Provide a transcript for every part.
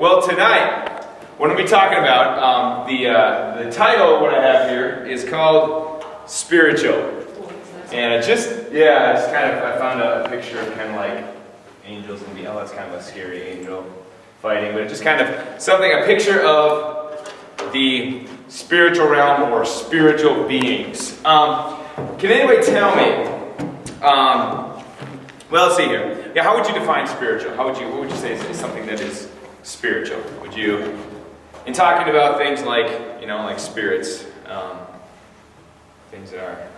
Well, tonight, what I'm going to be talking about, the title, what I have here, is called Spiritual. And I found a picture of kind of like angels and that's kind of a scary angel fighting, but it's just kind of a picture of the spiritual realm or spiritual beings. Can anybody tell me, well, let's see here. Yeah, how would you define spiritual? What would you say is something that is spiritual? Would you, in talking about things like, like spirits, things that are,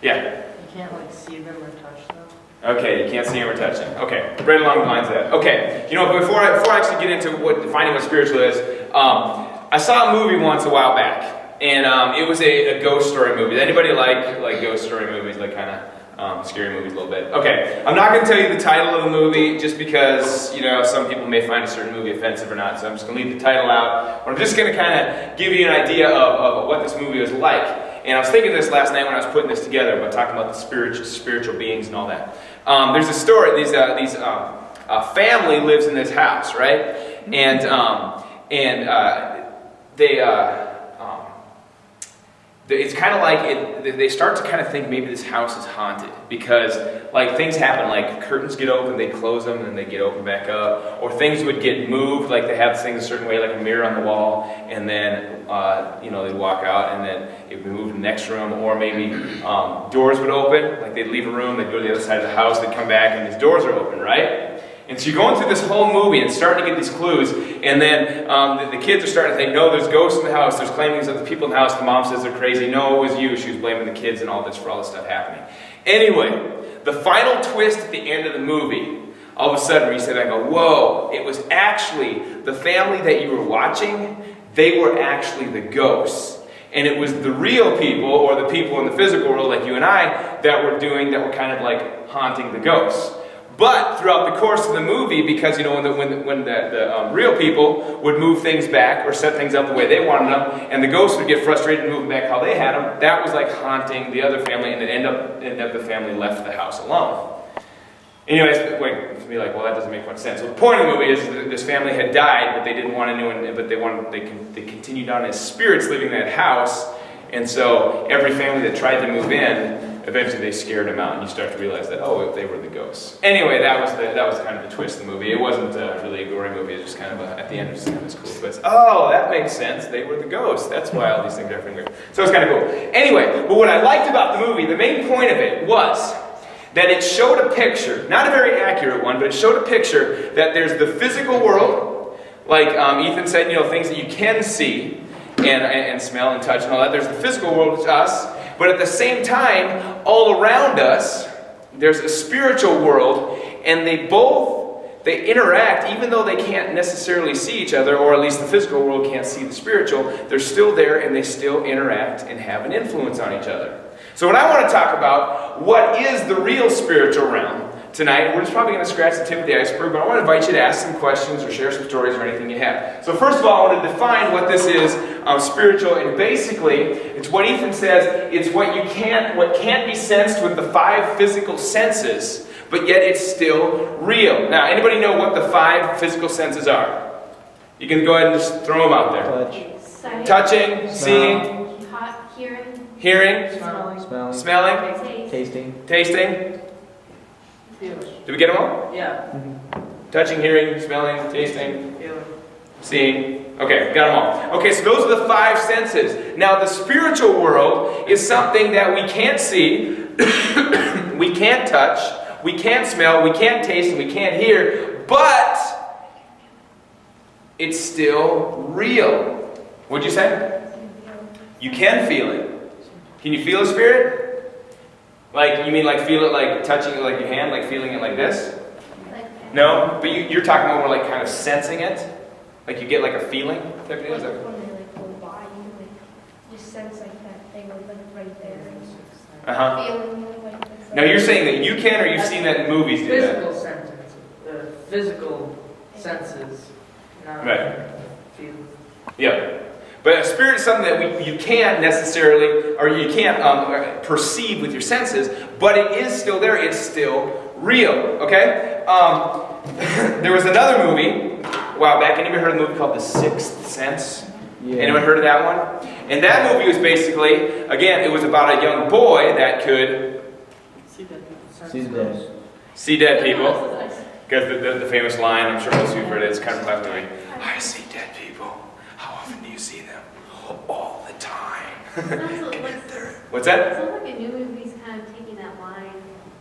yeah? You can't see them or touch them. Okay, you can't see them or touch them. Okay, right along the lines of that. Okay, before I actually get into defining what spiritual is, I saw a movie once a while back, and it was a ghost story movie. Does anybody like ghost story movies, like kind of scary movies a little bit? Okay, I'm not going to tell you the title of the movie just because, some people may find a certain movie offensive or not, so I'm just going to leave the title out. But I'm just going to kind of give you an idea of what this movie was like. And I was thinking this last night when I was putting this together, about talking about the spiritual beings and all that. There's a story, a family lives in this house, right? And it's kind of like they start to kind of think maybe this house is haunted because things happen, like curtains get open, they close them, and then they get open back up, or things would get moved, like they have things a certain way, like a mirror on the wall, and then they'd walk out, and then it would move to the next room, or maybe doors would open, like they'd leave a room, they'd go to the other side of the house, they'd come back, and these doors are open, right? And so you're going through this whole movie and starting to get these clues, and then the kids are starting to think, no, there's ghosts in the house, there's claiming there's other people in the house, the mom says they're crazy, no, it was you, she was blaming the kids and all this for all this stuff happening. Anyway, the final twist at the end of the movie, all of a sudden you sit back and go, whoa, it was actually the family that you were watching, they were actually the ghosts. And it was the real people, or the people in the physical world like you and I, that were kind of like haunting the ghosts. But throughout the course of the movie, because when the real people would move things back or set things up the way they wanted them, and the ghosts would get frustrated and move them back how they had them, that was like haunting the other family, and it ended up the family left the house alone. Anyways, be like, well, that doesn't make much sense. So the point of the movie is that this family had died, but they didn't want anyone, but they continued on as spirits living in that house, and so every family that tried to move in, eventually they scared them out, and you start to realize that, oh, they were the ghosts. Anyway, that was kind of the twist of the movie. It wasn't really a gory movie. It was just kind of at the end, it was kind of this cool twist. Oh, that makes sense. They were the ghosts. That's why all these things are weird. So it's kind of cool. Anyway, but what I liked about the movie, the main point of it was that it showed a picture, not a very accurate one, but it showed a picture that there's the physical world, like Ethan said, things that you can see and smell and touch and all that. There's the physical world, which is us. But at the same time, all around us, there's a spiritual world, and they interact, even though they can't necessarily see each other, or at least the physical world can't see the spiritual, they're still there, and they still interact and have an influence on each other. So when I want to talk about what is the real spiritual realm tonight, we're just probably going to scratch the tip of the iceberg, but I want to invite you to ask some questions or share some stories or anything you have. So first of all, I want to define what this is, spiritual, and basically, it's what Ethan says, it's what can't be sensed with the 5 physical senses, but yet it's still real. Now, anybody know what the 5 physical senses are? You can go ahead and just throw them out there. Sight, touching, seeing, hearing, smelling, tasting. Did we get them all? Yeah. Mm-hmm. Touching, hearing, smelling, tasting, seeing. Okay, got them all. Okay, so those are the 5 senses. Now, the spiritual world is something that we can't see, we can't touch, we can't smell, we can't taste, and we can't hear, but it's still real. What'd you say? You can feel it. Can you feel a spirit? You mean feel it like touching it like your hand, like feeling it like this? No? But you're talking more like kind of sensing it? Like you get like a feeling type of deal? When they go by, you just sense that they were right there. Feeling like Now you're saying that you can, or you've seen that in movies do that? Physical senses. The physical senses. Not feeling. Yep. But a spirit is something that you can't necessarily, or you can't perceive with your senses, but it is still there. It's still real. Okay? There was another movie a while back. Anybody heard of a movie called The Sixth Sense? Yeah. Anyone heard of that one? And that movie was basically, again, it was about a young boy that could See that? See the dead. see dead people. Because the famous line, I'm sure most of you have heard it, it's kind of classic. I see dead people. How often do you see them? All the time. What's that? Sounds like a new movie's kind of taking that line.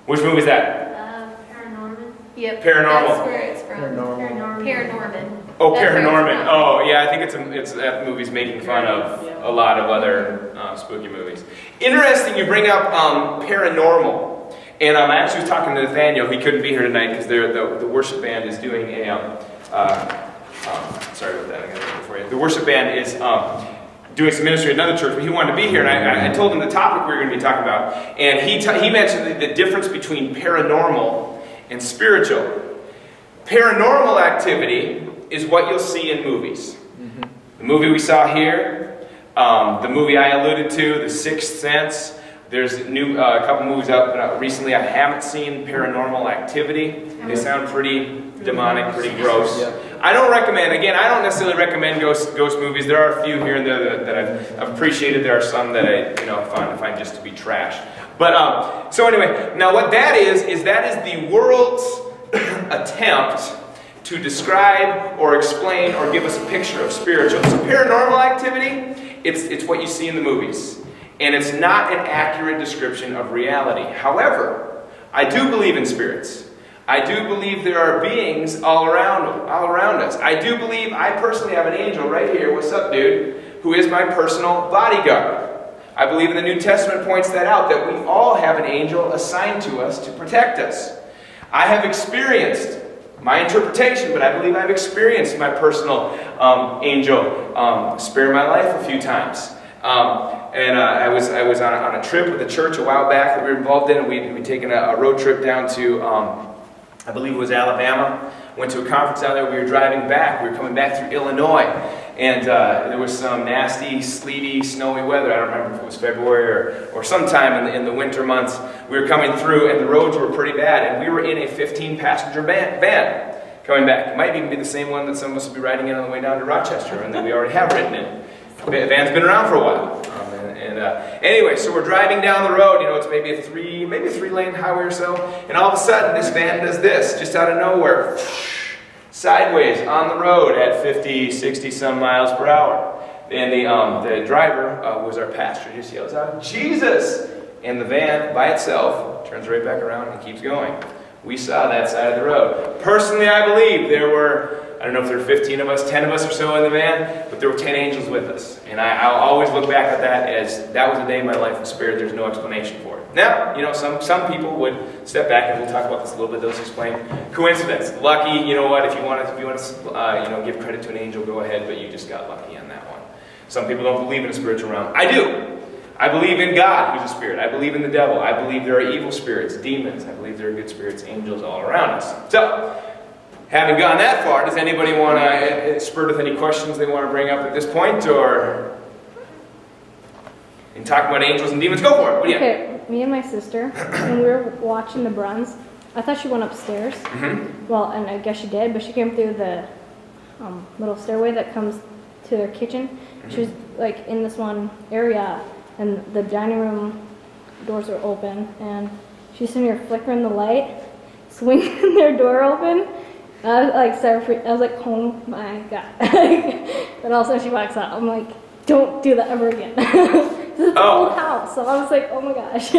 Which movie is that? Paranorman. Yep. Paranormal. That's where it's from. Paranormal. Paranorman. Oh, That's where it's Paranorman. from. Oh, yeah, I think it's that movie's making fun of a lot of other spooky movies. Interesting you bring up paranormal. And I actually was talking to Nathaniel. He couldn't be here tonight because the worship band is doing a... sorry about that. I got it for you. The worship band is doing some ministry at another church, but he wanted to be here. And I told him the topic we were going to be talking about. And he mentioned the difference between paranormal and spiritual. Paranormal activity is what you'll see in movies. Mm-hmm. The movie we saw here, the movie I alluded to, The Sixth Sense. There's a couple movies out recently I haven't seen, Paranormal Activity. They sound pretty demonic, pretty gross. Yeah. I don't recommend, again, I don't necessarily recommend ghost movies. There are a few here and there that I've appreciated. There are some that I find just to be trash. But, so anyway, now what that is the world's attempt to describe or explain or give us a picture of spiritual. So paranormal activity, it's what you see in the movies. And it's not an accurate description of reality. However, I do believe in spirits. I do believe there are beings all around us. I do believe I personally have an angel right here, what's up dude, who is my personal bodyguard. I believe in the New Testament points that out, that we all have an angel assigned to us to protect us. I have experienced my interpretation, but I believe I've experienced my personal angel spare my life a few times. I was on a trip with a church a while back that we were involved in, and we'd taken a road trip down to, I believe it was Alabama. Went to a conference down there. We were driving back. We were coming back through Illinois, and there was some nasty, sleety, snowy weather. I don't remember if it was February or sometime in the winter months. We were coming through, and the roads were pretty bad, and we were in a 15-passenger van coming back. It might even be the same one that some of us will be riding in on the way down to Rochester, and that we already have ridden in. The van's been around for a while. Anyway, so we're driving down the road. It's maybe a three-lane highway or so, and all of a sudden this van does this, just out of nowhere, sideways on the road at 50, 60 some miles per hour. And the driver was our pastor. Just yells out, "Jesus!" And the van by itself turns right back around and keeps going. We saw that side of the road. Personally, I believe there were, I don't know if there were 15 of us, 10 of us or so in the van, but there were 10 angels with us. And I'll always look back at that as that was a day my life was spared. There's no explanation for it. Now, some people would step back, and we'll talk about this a little bit. Those explain coincidence, lucky. You know what? If you want to give credit to an angel, go ahead. But you just got lucky on that one. Some people don't believe in a spiritual realm. I do. I believe in God, who's a spirit. I believe in the devil. I believe there are evil spirits, demons. I believe there are good spirits, angels all around us. So, having gone that far, does anybody want to spur with any questions they want to bring up at this point, or in talking about angels and demons? Go for it. What do you have? Okay, me and my sister, when we were watching the Bruns, I thought she went upstairs. Mm-hmm. Well, and I guess she did, but she came through the little stairway that comes to their kitchen. Mm-hmm. She was like in this one area, and the dining room doors are open, and she's sitting here flickering the light, swinging their door open. I was like, oh my god. But also she walks out. I'm like, don't do that ever again. This is an old house. So I was like, oh my gosh.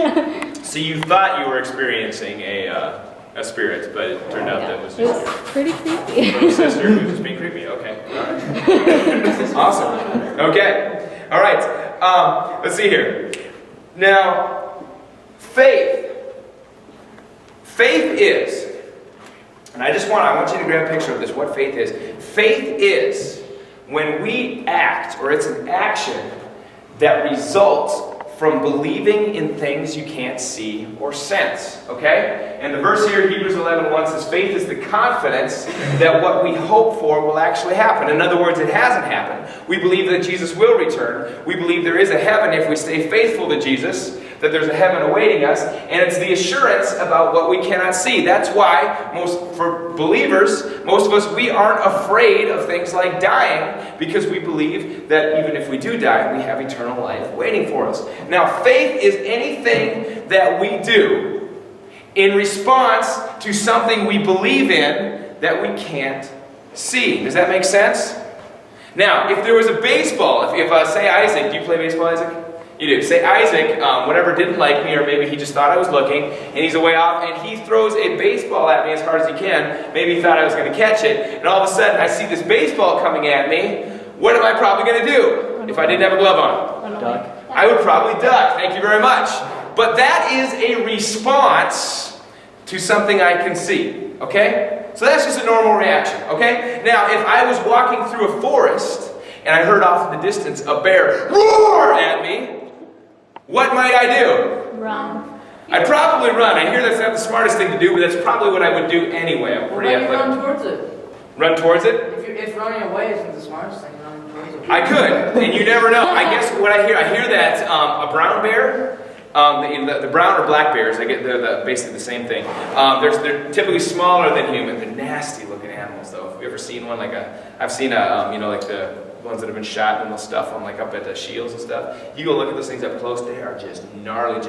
So you thought you were experiencing a spirit, but it turned out that was just it was pretty creepy. your sister who was just being creepy. Okay. All right. Awesome. Okay. All right. Let's see here. Now, faith. Faith is, and I want you to grab a picture of this, what faith is. Faith is when we act, or it's an action that results from believing in things you can't see or sense. Okay? And the verse here, Hebrews 11:1 says, faith is the confidence that what we hope for will actually happen. In other words, it hasn't happened. We believe that Jesus will return. We believe there is a heaven if we stay faithful to Jesus, that there's a heaven awaiting us, and it's the assurance about what we cannot see. That's why for believers, most of us, we aren't afraid of things like dying because we believe that even if we do die, we have eternal life waiting for us. Now, faith is anything that we do in response to something we believe in that we can't see. Does that make sense? Now, if there was a baseball, if say Isaac, do you play baseball, Isaac? You do. Say Isaac, whatever, didn't like me, or maybe he just thought I was looking, and he's away off, and he throws a baseball at me as hard as he can. Maybe he thought I was going to catch it, and all of a sudden I see this baseball coming at me. What am I probably going to do if I didn't have a glove on? Duck. I would probably duck. Thank you very much. But that is a response to something I can see. Okay? So that's just a normal reaction. Okay? Now, if I was walking through a forest, and I heard off in the distance a bear roar at me, what might I do? Run. I'd probably run. I hear that's not the smartest thing to do, but that's probably what I would do anyway. I'm Well, pretty then you athletic. run towards it. Run towards it? If running away isn't the smartest thing, run towards it. I could, and you never know. I guess what I hear that a brown bear, the brown or black bears, they're basically the same thing. They're typically smaller than human. They're nasty looking animals, though. Have you ever seen one? I've seen like the ones that have been shot and they'll stuff them like up at the shields and stuff. You go look at those things up close, they are just gnarly,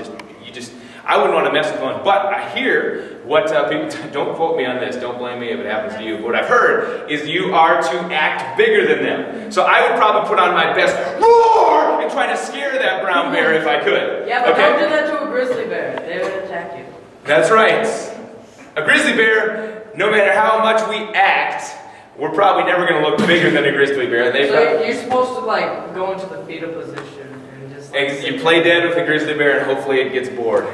I wouldn't want to mess with one. But I hear what people, don't quote me on this, don't blame me if it happens to you. But what I've heard is you are to act bigger than them. So I would probably put on my best roar and try to scare that brown bear if I could. Yeah, but don't do that to a grizzly bear. They would attack you. That's right. A grizzly bear, no matter how much we act, we're probably never going to look bigger than a grizzly bear. So you're supposed to go into the fetal position and just you play dead with a grizzly bear and hopefully it gets bored.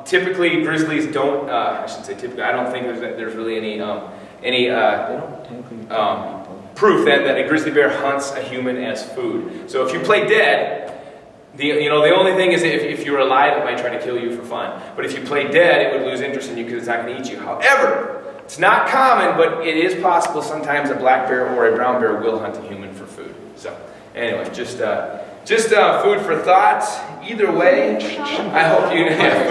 Typically, grizzlies don't. I shouldn't say typically. I don't think there's really any proof that a grizzly bear hunts a human as food. So if you play dead, the only thing is if you're alive, it might try to kill you for fun. But if you play dead, it would lose interest in you because it's not going to eat you. However, it's not common, but it is possible sometimes a black bear or a brown bear will hunt a human for food. So, anyway, just food for thought. Either way, I hope you have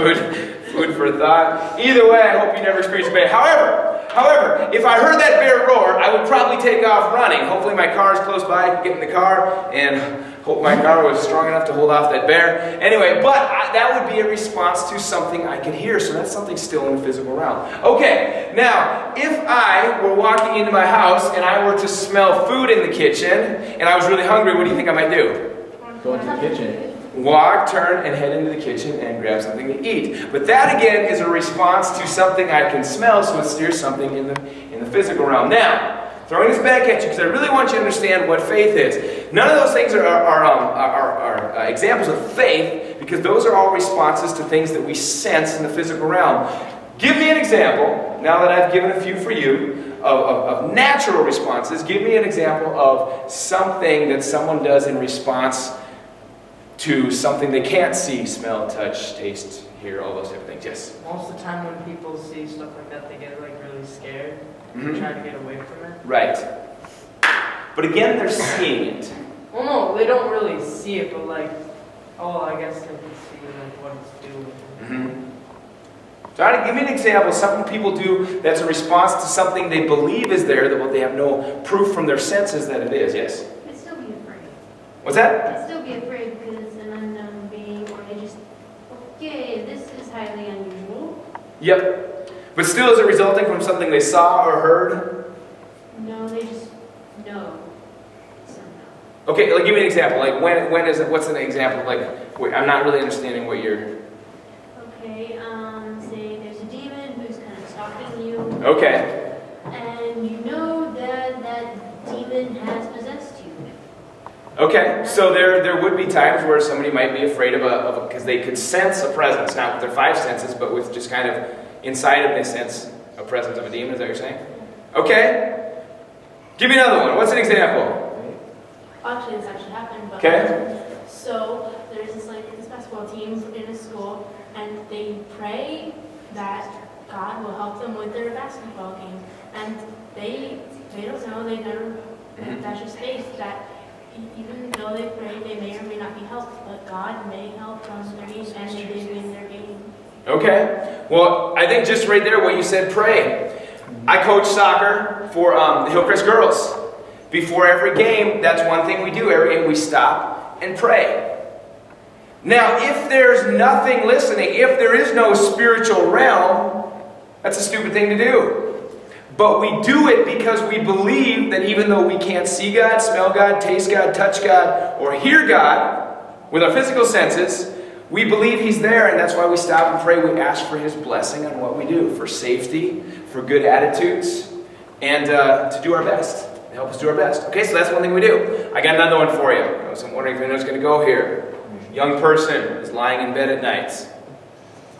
food for thought. Either way, I hope you never experience a bear. However, if I heard that bear roar, I would probably take off running. Hopefully my car is close by, I can get in the car, and hope my car was strong enough to hold off that bear. Anyway, but that would be a response to something I can hear, so that's something still in the physical realm. Okay, now, if I were walking into my house and I were to smell food in the kitchen, and I was really hungry, what do you think I might do? Go into the kitchen. Walk, turn, and head into the kitchen and grab something to eat. But that again is a response to something I can smell, so it steers something in the physical realm. Now, throwing this back at you because I really want you to understand what faith is. None of those things are examples of faith because those are all responses to things that we sense in the physical realm. Give me an example, now that I've given a few for you, of natural responses. Give me an example of something that someone does in response to something they can't see, smell, touch, taste, hear, all those type of things. Yes? Most of the time when people see stuff like that, they get really scared. Mhm. Try to get away from it. Right. But again, they're seeing it. Well, no, they don't really see it, but I guess they can see what it's doing. Mm-hmm. So give me an example, something people do that's a response to something they believe is there, but they have no proof from their senses that it is. Yes? I'd still be afraid. What's that? I'd still be afraid because it's an unknown being, or they just, okay, this is highly unusual. Yep. But still, is it resulting from something they saw or heard? No, they just know somehow. Okay, give me an example. When is it? What's an example? Wait, I'm not really understanding what you're. Okay, say there's a demon who's kind of stalking you. Okay. And you know that demon has possessed you. Okay, so there would be times where somebody might be afraid of because they could sense a presence, not with their five senses, but with just kind of inside of they sense a presence of a demon. Is that what you're saying? Okay. Give me another one. What's an example? Actually, this actually happened. But, Okay. So there's this basketball team in a school, and they pray that God will help them with their basketball game, and they don't know. They never. That's just faith that even though they pray, they may or may not be helped, but God may help them and they did win their game. Okay. Well, I think just right there what you said, pray. I coach soccer for the Hillcrest girls. Before every game, that's one thing we do. Every game we stop and pray. Now, if there's nothing listening, if there is no spiritual realm, that's a stupid thing to do. But we do it because we believe that even though we can't see God, smell God, taste God, touch God, or hear God with our physical senses, we believe He's there, and that's why we stop and pray. We ask for His blessing on what we do, for safety, for good attitudes, and to do our best. Help us do our best. Okay, so that's one thing we do. I got another one for you. I was wondering if anyone's going to go here. Young person is lying in bed at night.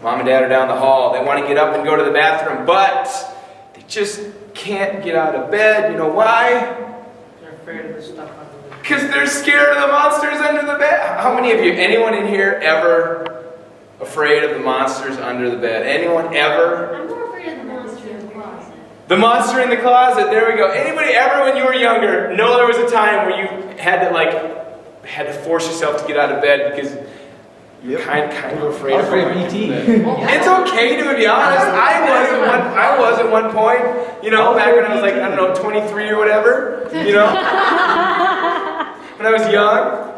Mom and Dad are down the hall. They want to get up and go to the bathroom, but they just can't get out of bed. You know why? They're afraid of the stuff under the bed. Because they're scared of the monsters under the bed. How many of you, anyone in here ever afraid of the monsters under the bed? Anyone ever? I'm more afraid of the monster in the closet. The monster in the closet, there we go. Anybody ever when you were younger know there was a time where you had to force yourself to get out of bed because you're kind of afraid of E.T. It's okay to be honest. I was at one point, you know, back when I was like, I don't know, 23 or whatever, you know. When I was young.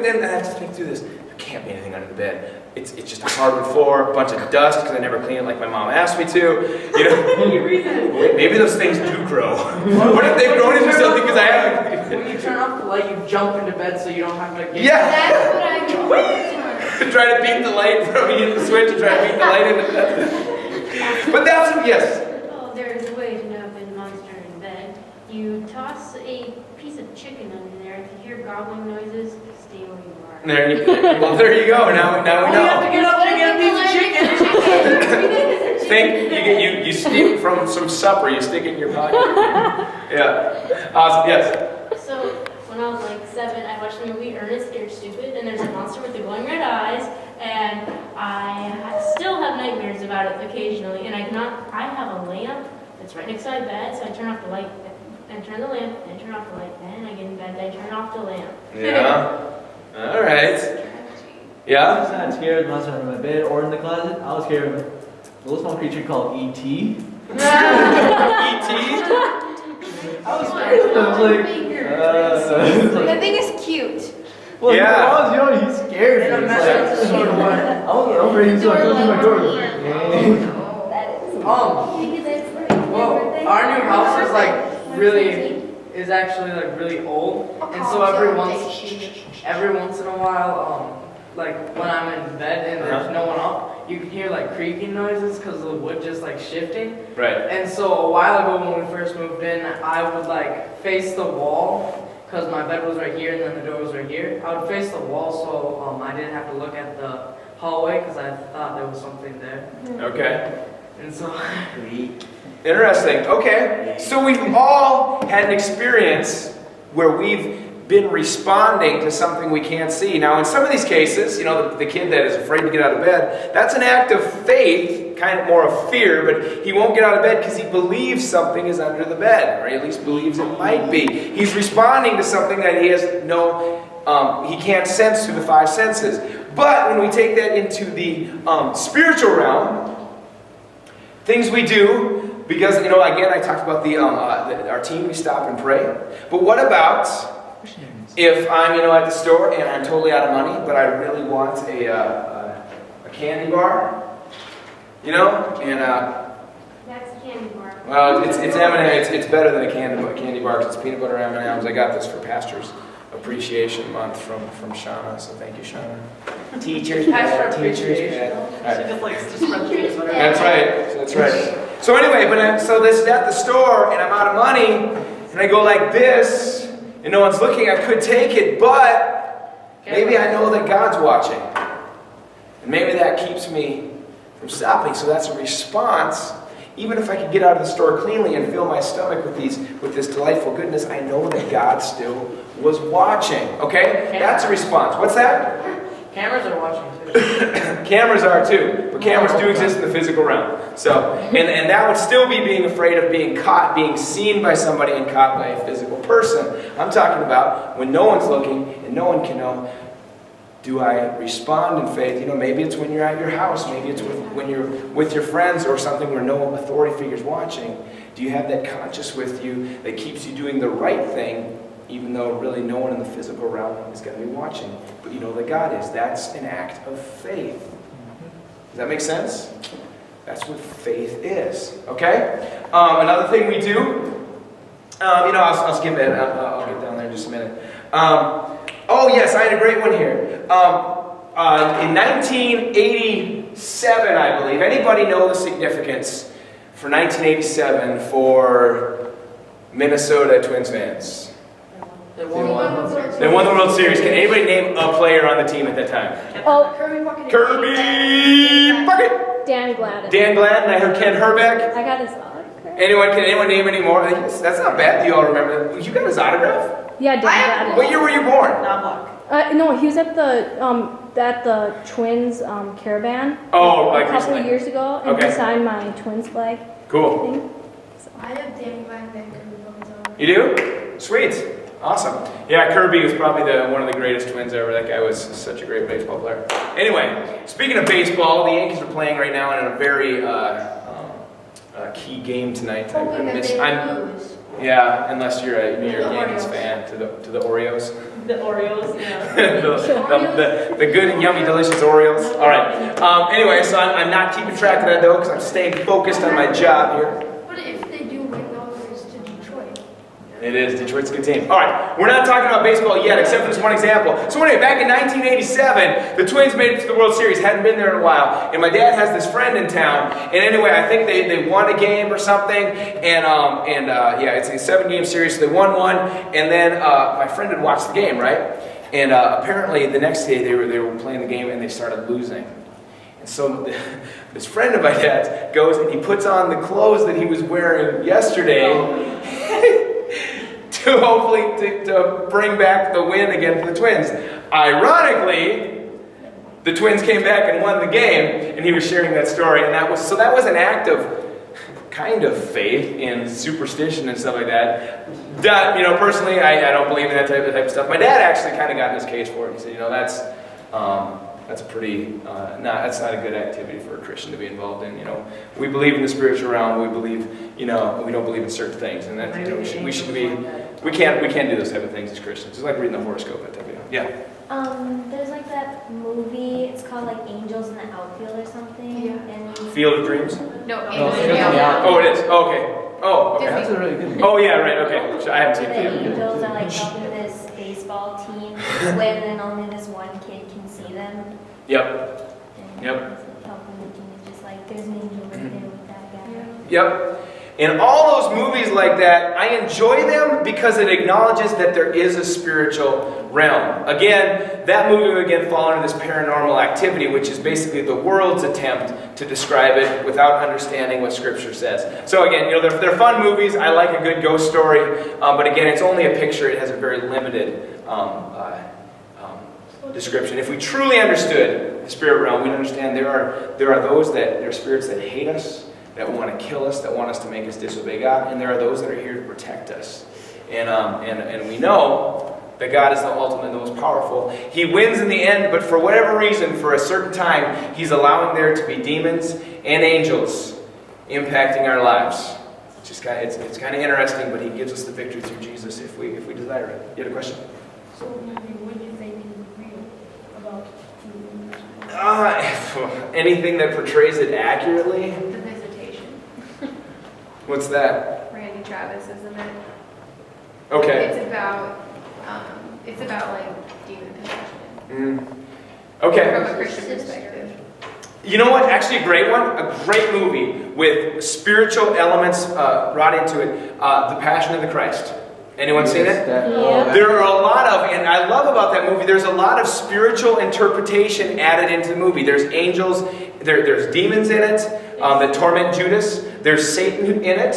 Then I have to think through this. There can't be anything under the bed. It's just a hardwood floor, a bunch of dust because I never clean it like my mom asked me to. You know, maybe those things do grow. What if they've grown into something because I haven't? When you turn off the light, you jump into bed so you don't have to get... Yeah. That's what I'm doing. Try to beat the light from you hit the switch and try to beat the light into bed. But that's yes. Oh, there's a way to know if there's a monster in bed. You toss a piece of chicken under there. If you hear gobbling noises, stay where you are. There you go. Now we know. You have to get up to get a piece of chicken. Think you steal from some supper. You stick it in your pocket. Yeah. Awesome. Yes. So when I was like 7, I watched the movie Ernest Scared Stupid, and there's a monster with the glowing red eyes, and still have nightmares about it occasionally. And I have a lamp that's right next to my bed, so I turn off the light, and turn the lamp, and turn off the light. Then I get in bed, and I turn off the lamp. Yeah. All right. Yeah. I was not scared of the monster under my bed or in the closet. I was scared of a little small creature called E.T. E.T. I was scared of him. I was like, The thing is cute. well, Yeah. when I was young, he scared me. In a It's message like, sort of way. I was afraid he was going to come through my door. Well, our new house is like is actually like really old, and so every once in a while, like when I'm in bed and there's no one up, you can hear like creaking noises because the wood just like shifting. Right. And so a while ago when we first moved in, I would like face the wall because my bed was right here and then the door was right here. I would face the wall so I didn't have to look at the hallway because I thought there was something there. Okay. And so Interesting. Okay. So we've all had an experience where we've been responding to something we can't see. Now, in some of these cases, you know, the kid that is afraid to get out of bed, that's an act of faith, kind of more of fear, but he won't get out of bed because he believes something is under the bed, or he at least believes it might be. He's responding to something that he has he can't sense through the 5 senses. But when we take that into the spiritual realm, things we do, because, you know, again, I talked about our team, we stop and pray. But what about if I'm, at the store and I'm totally out of money, but I really want a candy bar, and That's a candy bar. well, it's M&M. It's better than a candy bar because it's peanut butter M&Ms. I got this for Pastor's Appreciation Month from Shauna, so thank you, Shauna. Teachers, Pastor teachers, Appreciation. All right. That's right. So anyway, so this is at the store, and I'm out of money, and I go like this, and no one's looking. I could take it, but maybe I know that God's watching, and maybe that keeps me from stopping. So that's a response. Even if I could get out of the store cleanly and fill my stomach with this delightful goodness, I know that God still was watching. Okay, that's a response. What's that? cameras are watching too. Cameras are too, but cameras do exist in the physical realm. So, and that would still be being afraid of being caught, being seen by somebody and caught by a physical person. I'm talking about when no one's looking and no one can know. Do I respond in faith? You know, maybe it's when you're at your house, maybe it's when you're with your friends or something where no authority figure's watching. Do you have that conscience with you that keeps you doing the right thing, even though really no one in the physical realm is going to be watching? But you know that God is. That's an act of faith. Does that make sense? That's what faith is. Okay? Another thing we do, I'll skip it. I'll get down there in just a minute. Oh yes, I had a great one here. In 1987, I believe. Anybody know the significance for 1987 for Minnesota Twins fans? They won one. They won the World Series. Can anybody name a player on the team at that time? Oh, Kirby Bucket. Kirby Bucket. Dan Gladden. Dan Gladden. I heard Ken Herbeck. I got his autograph. Can anyone name any more? That's not bad. Do you all remember that? You got his autograph? Yeah, Dan Gladden. What year were you born? No, he was at the Twins caravan. Oh, like a couple recently. of years ago, and Okay. he signed my Twins flag. Cool. Thing. I have Danny Van Kirby Bucket's on. You do? Sweet. Awesome. Yeah, Kirby was probably one of the greatest Twins ever. That guy was such a great baseball player. Anyway, speaking of baseball, the Yankees are playing right now in a very key game tonight. Hoping that they lose. Yeah, unless you're a New York Yankees fan, to the Oreos. The Oreos, yeah. the good and yummy delicious Oreos. All right. Anyway, so I'm not keeping track of that though because I'm staying focused on my job here. But if they do win, though, it's to Detroit. It is. Detroit's a good team. All right. We're not talking about baseball yet, except for this one example. So anyway, back in 1987, the Twins made it to the World Series. Hadn't been there in a while. And my dad has this friend in town. And anyway, I think they won a game or something. And it's a 7-game series. So they won one. And then my friend had watched the game, right? And apparently the next day they were playing the game and they started losing. And so this friend of my dad's goes and he puts on the clothes that he was wearing yesterday. To hopefully to bring back the win again for the Twins. Ironically, the Twins came back and won the game, and he was sharing that story, and that was an act of kind of faith in superstition and stuff like that. Personally, I don't believe in that type of stuff. My dad actually kind of got in his case for it. He said, that's pretty, that's not a good activity for a Christian to be involved in. We believe in the spiritual realm. We believe, we don't believe in certain things, and that we can't do those type of things as Christians. It's like reading the horoscope, that type of thing. Yeah. There's like that movie. It's called like Angels in the Outfield or something. Yeah. And Field of Dreams. No, Angels in the Oh, it is. Okay. Oh, okay. That's a really good. Oh, yeah, right. Okay. So I haven't seen the Field of Dreams. Angels are like helping this baseball team win, and only this one kid can see them. Yep. And Yep. it's, like, helping the team. It's just like there's an angel right there with that guy. Yep. And all those movies like that, I enjoy them because it acknowledges that there is a spiritual realm. Again, that movie would again fall under this paranormal activity, which is basically the world's attempt to describe it without understanding what Scripture says. So again, they're fun movies. I like a good ghost story, but again, it's only a picture. It has a very limited description. If we truly understood the spirit realm, we'd understand there are spirits that hate us, that want to kill us, that want us to make us disobey God, and there are those that are here to protect us. And we know that God is the ultimate and the most powerful. He wins in the end, but for whatever reason, for a certain time, He's allowing there to be demons and angels impacting our lives. It's kind of interesting, but He gives us the victory through Jesus if we desire it. You had a question? So what do you think is real about Anything that portrays it accurately? the visitation? What's that? Randy Travis, isn't it? Okay. It's about like demon possession. Okay. From a Christian perspective. You know what? Actually, a great one. A great movie with spiritual elements brought into it. The Passion of the Christ. Anyone seen it? Yeah. There are a lot of, and I love about that movie, there's a lot of spiritual interpretation added into the movie. There's angels, there's demons in it that torment Judas. There's Satan in it.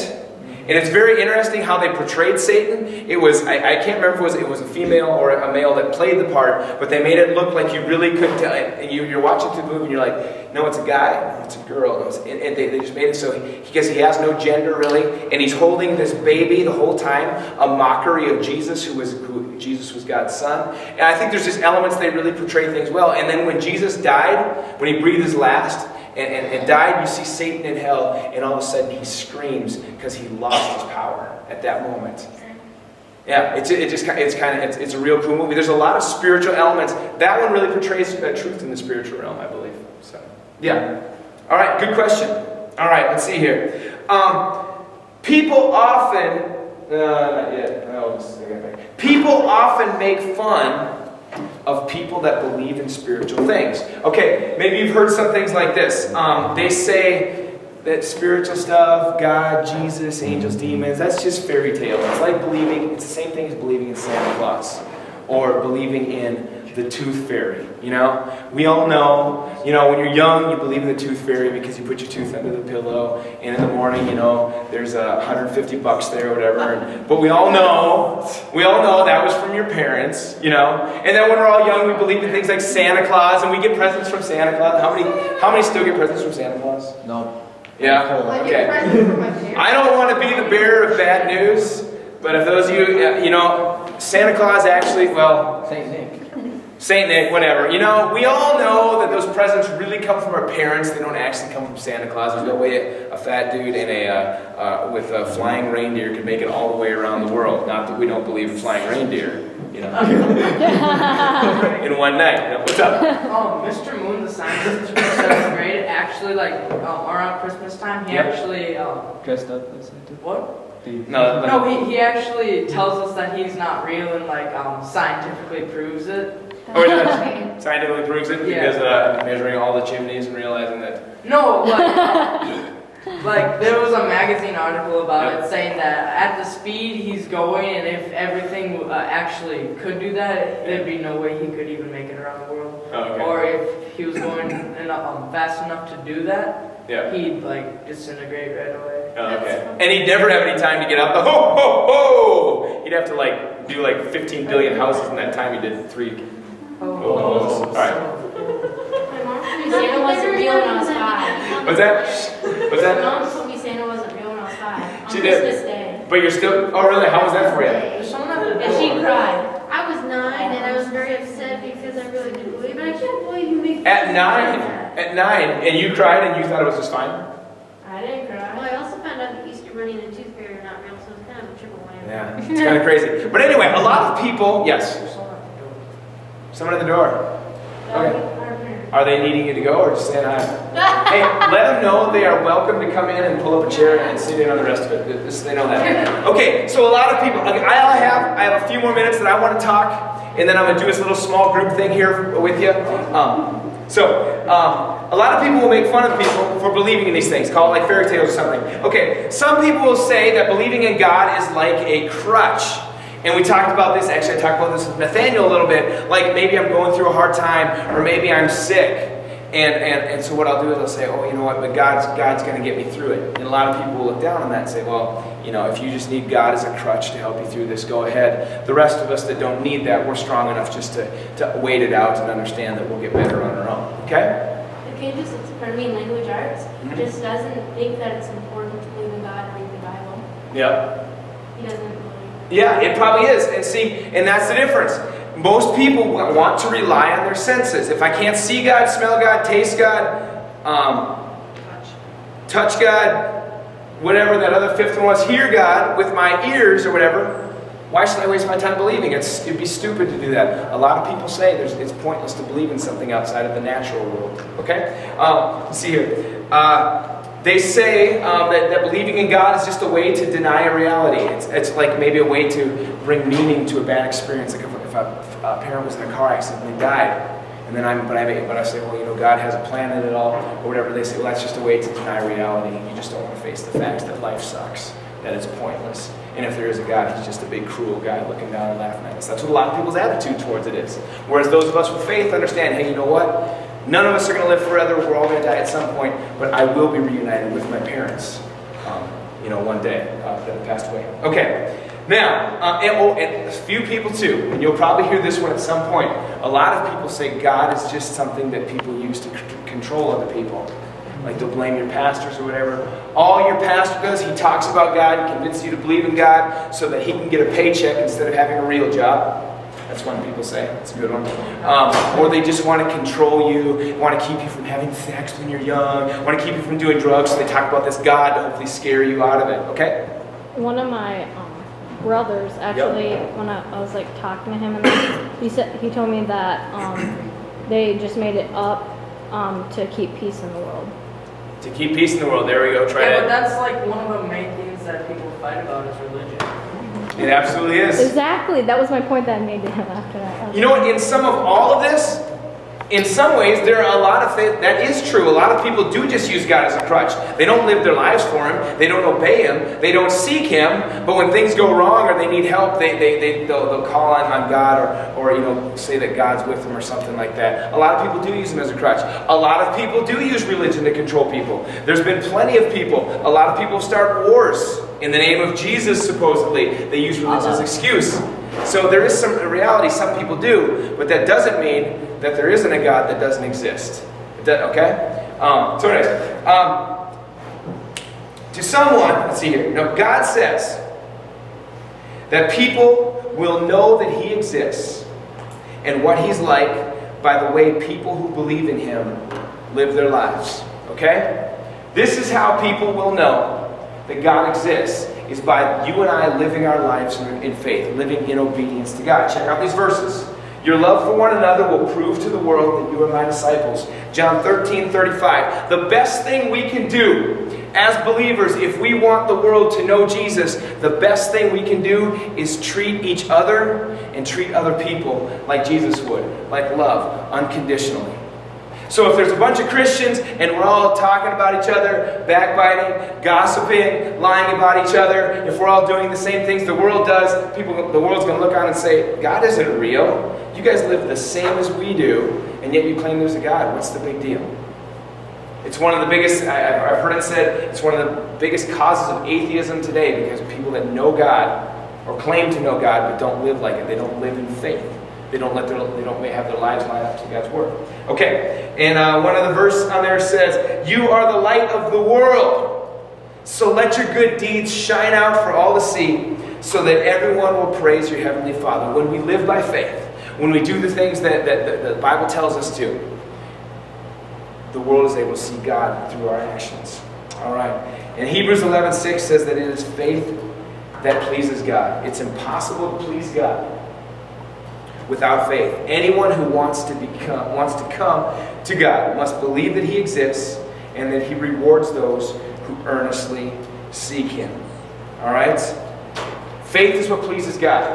And it's very interesting how they portrayed Satan. It was, I can't remember if it was a female or a male that played the part, but they made it look like you really couldn't tell. And you're watching through the movie and you're like, no, it's a guy, no, it's a girl. No, and they just made it so, because he has no gender really, and he's holding this baby the whole time, a mockery of Jesus, who Jesus was God's son. And I think there's just elements they really portray things well. And then when Jesus died, when he breathed his last, and died, you see Satan in hell, and all of a sudden he screams because he lost his power at that moment. Yeah, it's a real cool movie. There's a lot of spiritual elements. That one really portrays truth in the spiritual realm, I believe. So, yeah. All right, good question. All right, let's see here. People often, not yet. People often make fun of people that believe in spiritual things. Okay, maybe you've heard some things like this. They say that spiritual stuff, God, Jesus, angels, demons, that's just fairy tales. It's like it's the same thing as believing in Santa Claus or believing in the tooth fairy, you know? We all know, when you're young, you believe in the tooth fairy because you put your tooth under the pillow, and in the morning, there's $150 there or whatever. But we all know that was from your parents, And then when we're all young, we believe in things like Santa Claus, and we get presents from Santa Claus. How many still get presents from Santa Claus? No. Yeah? Okay. I don't want to be the bearer of bad news, but if those of you, Santa Claus actually, Saint Nick, whatever. We all know that those presents really come from our parents. They don't actually come from Santa Claus. There's no way a fat dude with a flying reindeer could make it all the way around the world. Not that we don't believe in flying reindeer, in one night. What's up? Mr. Moon, the science teacher from 7th grade, actually, around Christmas time, he actually... dressed up as Santa? What? No, he actually tells us that he's not real and scientifically proves it. Oh, yeah, scientifically proves it because measuring all the chimneys and realizing that. No, there was a magazine article about it saying that at the speed he's going, and if everything actually could do that, there'd be no way he could even make it around the world. Oh, okay. Or if he was going fast enough to do that, he'd disintegrate right away. Oh, okay. And he'd never have any time to get out the ho ho ho. He'd have to do 15 billion houses in that time. He did 3. Oh. All right. My mom told me Santa wasn't real when I was 5. What's that? My mom told me Santa wasn't real when I was 5. She on did. Christmas Day. But you're still. Oh, really? How was that for you? Yeah, she cried. I was 9 and I was very upset because I really didn't believe it. I can't believe you make At 9? At 9? And you cried and you thought it was just fine? I didn't cry. Well, I also found out that Easter Bunny and the Tooth Fairy are not real, so it's kind of a triple whammy. Yeah, it's kind of crazy. But anyway, a lot of people. Yes. Someone at the door. Okay. Are they needing you to go or just saying hi? Hey, let them know they are welcome to come in and pull up a chair and sit in on the rest of it. Just, they know that. Okay, so a lot of people. Okay, I have a few more minutes that I want to talk, and then I'm going to do this little small group thing here with you. A lot of people will make fun of people for believing in these things, call it like fairy tales or something. Okay, some people will say that believing in God is like a crutch. And we talked about this, actually I talked about this with Nathaniel a little bit, like maybe I'm going through a hard time, or maybe I'm sick. And so what I'll do is I'll say, oh, you know what, but God's going to get me through it. And a lot of people will look down on that and say, well, if you just need God as a crutch to help you through this, go ahead. The rest of us that don't need that, we're strong enough just to wait it out and understand that we'll get better on our own. Okay? The kid just, language arts, just doesn't think that it's important to believe in God and read the Bible. Yep. He doesn't believe. Yeah, it probably is. And that's the difference. Most people want to rely on their senses. If I can't see God, smell God, taste God, touch God, whatever that other fifth one was, hear God with my ears or whatever, why should I waste my time believing? It'd be stupid to do that. A lot of people say it's pointless to believe in something outside of the natural world. Okay? Let's see here. They say that believing in God is just a way to deny a reality. It's like maybe a way to bring meaning to a bad experience. Like if a parent was in a car accident and they died, and then I say, well, God has a plan in it all, or whatever. They say, well, that's just a way to deny reality. You just don't want to face the facts that life sucks, that it's pointless. And if there is a God, he's just a big cruel guy looking down and laughing at us. That's what a lot of people's attitude towards it is. Whereas those of us with faith understand, hey, you know what? None of us are going to live forever. We're all going to die at some point, but I will be reunited with my parents. one day that passed away. Okay. Now, and a few people too, and you'll probably hear this one at some point. A lot of people say God is just something that people use to control other people. Like they'll blame your pastors or whatever. All your pastor does, he talks about God and convinces you to believe in God so that he can get a paycheck instead of having a real job. That's one people say. That's a good one. Or they just want to control you, want to keep you from having sex when you're young, want to keep you from doing drugs, so they talk about this God to hopefully scare you out of it. Okay? One of my brothers, actually, when I was like talking to him, and he told me that they just made it up to keep peace in the world. To keep peace in the world. There we go. Try Yeah, but it. that's like one of the main things that people fight about is religion. It absolutely is. Exactly. That was my point that I made to him after that. You know what? In some of all of this, in some ways, there are a lot of things that is true. A lot of people do just use God as a crutch. They don't live their lives for Him. They don't obey Him. They don't seek Him. But when things go wrong or they need help, they'll call on God or say that God's with them or something like that. A lot of people do use Him as a crutch. A lot of people do use religion to control people. There's been plenty of people. A lot of people start wars in the name of Jesus, supposedly. They use religion as an excuse. So there is some reality, some people do, but that doesn't mean that there isn't a God that doesn't exist. Okay? So anyways, to someone, let's see here. No, God says that people will know that He exists and what He's like by the way people who believe in Him live their lives. Okay? This is how people will know that God exists, is by you and I living our lives in faith, living in obedience to God. Check out these verses. Your love for one another will prove to the world that you are my disciples. John 13:35. The best thing we can do as believers, if we want the world to know Jesus, the best thing we can do is treat each other and treat other people like Jesus would, like love, unconditionally. So if there's a bunch of Christians and we're all talking about each other, backbiting, gossiping, lying about each other, if we're all doing the same things the world does, the world's going to look on and say, God isn't real. You guys live the same as we do, and yet you claim there's a God. What's the big deal? It's one of the biggest, I've heard it said, it's one of the biggest causes of atheism today, because people that know God or claim to know God but don't live like it. They don't live in faith. They don't have their lives line up to God's word. Okay, and one of the verses on there says, "You are the light of the world. So let your good deeds shine out for all to see, so that everyone will praise your heavenly Father." When we live by faith, when we do the things that the Bible tells us to, the world is able to see God through our actions. All right. And Hebrews 11:6 says that it is faith that pleases God. It's impossible to please God without faith. Anyone who wants to come to God must believe that He exists and that He rewards those who earnestly seek Him. All right? Faith is what pleases God.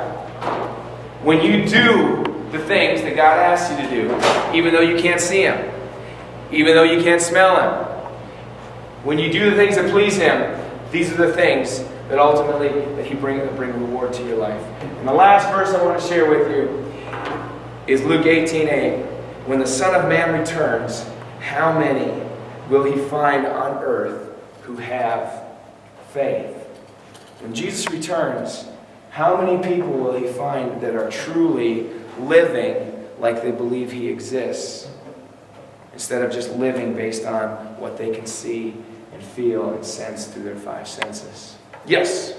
When you do the things that God asks you to do, even though you can't see Him, even though you can't smell Him, when you do the things that please Him, these are the things that ultimately that He bring reward to your life. And the last verse I want to share with you is Luke 18:8. When the Son of Man returns, how many will He find on earth who have faith? When Jesus returns, how many people will He find that are truly living like they believe He exists, instead of just living based on what they can see and feel and sense through their five senses? Yes?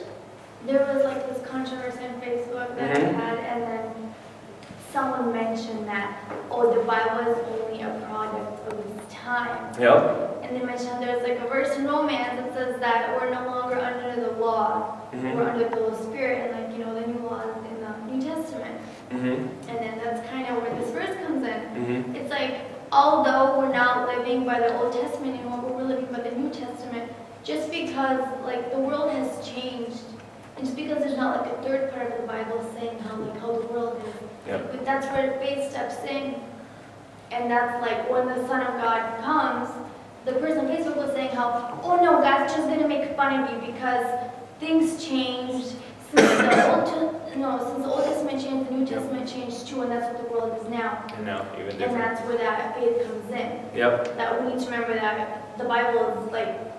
There was like this controversy on Facebook that I had, and then someone mentioned that, the Bible is only a product of its time. Yep. And they mentioned there's like a verse in Romans that says that we're no longer under the law, we're under the Holy Spirit, and the new law is in the New Testament. And then that's kind of where this verse comes in. It's like, although we're not living by the Old Testament anymore, but we're living by the New Testament, just because the world has changed, and just because there's not a third part of the Bible saying how the world is. Yep. But that's where faith steps in, and that's when the Son of God comes. The person on Facebook was saying how, oh no, God's just gonna make fun of you because things changed since the Old Testament changed, the New Testament changed too, and that's what the world is now. And now, even different. And that's where that faith comes in. Yep. That we need to remember that the Bible is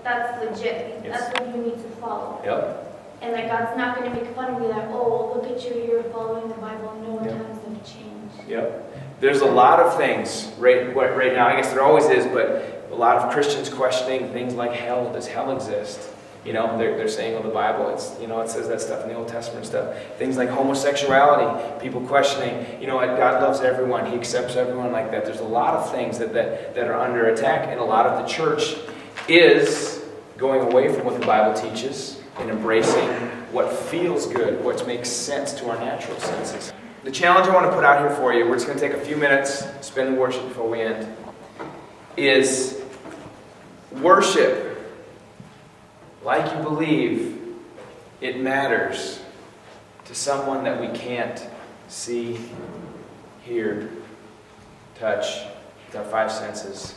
that's legit. Yes. That's what you need to follow. Yep. And like God's not going to make fun of you that, oh, look at you, you're following the Bible. No, Yep. times have changed. Yep. There's a lot of things right now. I guess there always is, but a lot of Christians questioning things like hell. Does hell exist? You know, they're saying, oh, the Bible, it says that stuff in the Old Testament stuff. Things like homosexuality, people questioning, God loves everyone, He accepts everyone like that. There's a lot of things that are under attack, and a lot of the church is going away from what the Bible teaches and embracing what feels good, what makes sense to our natural senses. The challenge I want to put out here for you, we're just going to take a few minutes, spend in worship before we end, is worship. Like you believe, it matters to someone that we can't see, hear, touch with our five senses.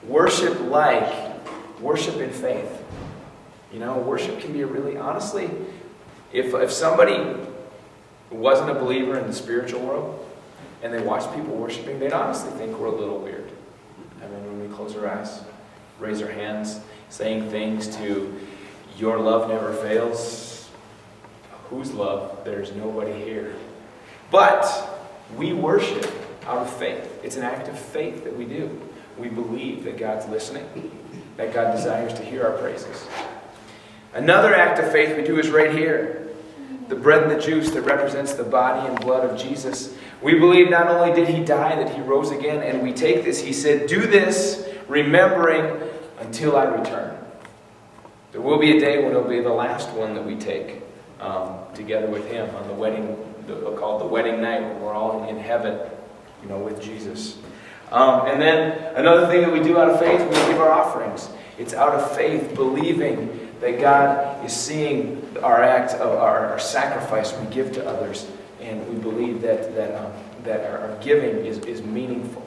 Worship in faith. Worship can be honestly, if somebody wasn't a believer in the spiritual world and they watched people worshiping, they'd honestly think we're a little weird. I mean, when we close our eyes, raise our hands, saying things to "Your love never fails." Whose love? There's nobody here. But we worship out of faith. It's an act of faith that we do. We believe that God's listening, that God desires to hear our praises. Another act of faith we do is right here. The bread and the juice that represents the body and blood of Jesus. We believe not only did He die, that He rose again, and we take this. He said, "Do this, remembering until I return." There will be a day when it'll be the last one that we take together with Him on the wedding, called the wedding night, when we're all in heaven, with Jesus. And then another thing that we do out of faith, we give our offerings. It's out of faith, believing that God is seeing our act of our sacrifice we give to others, and we believe that our giving is meaningful.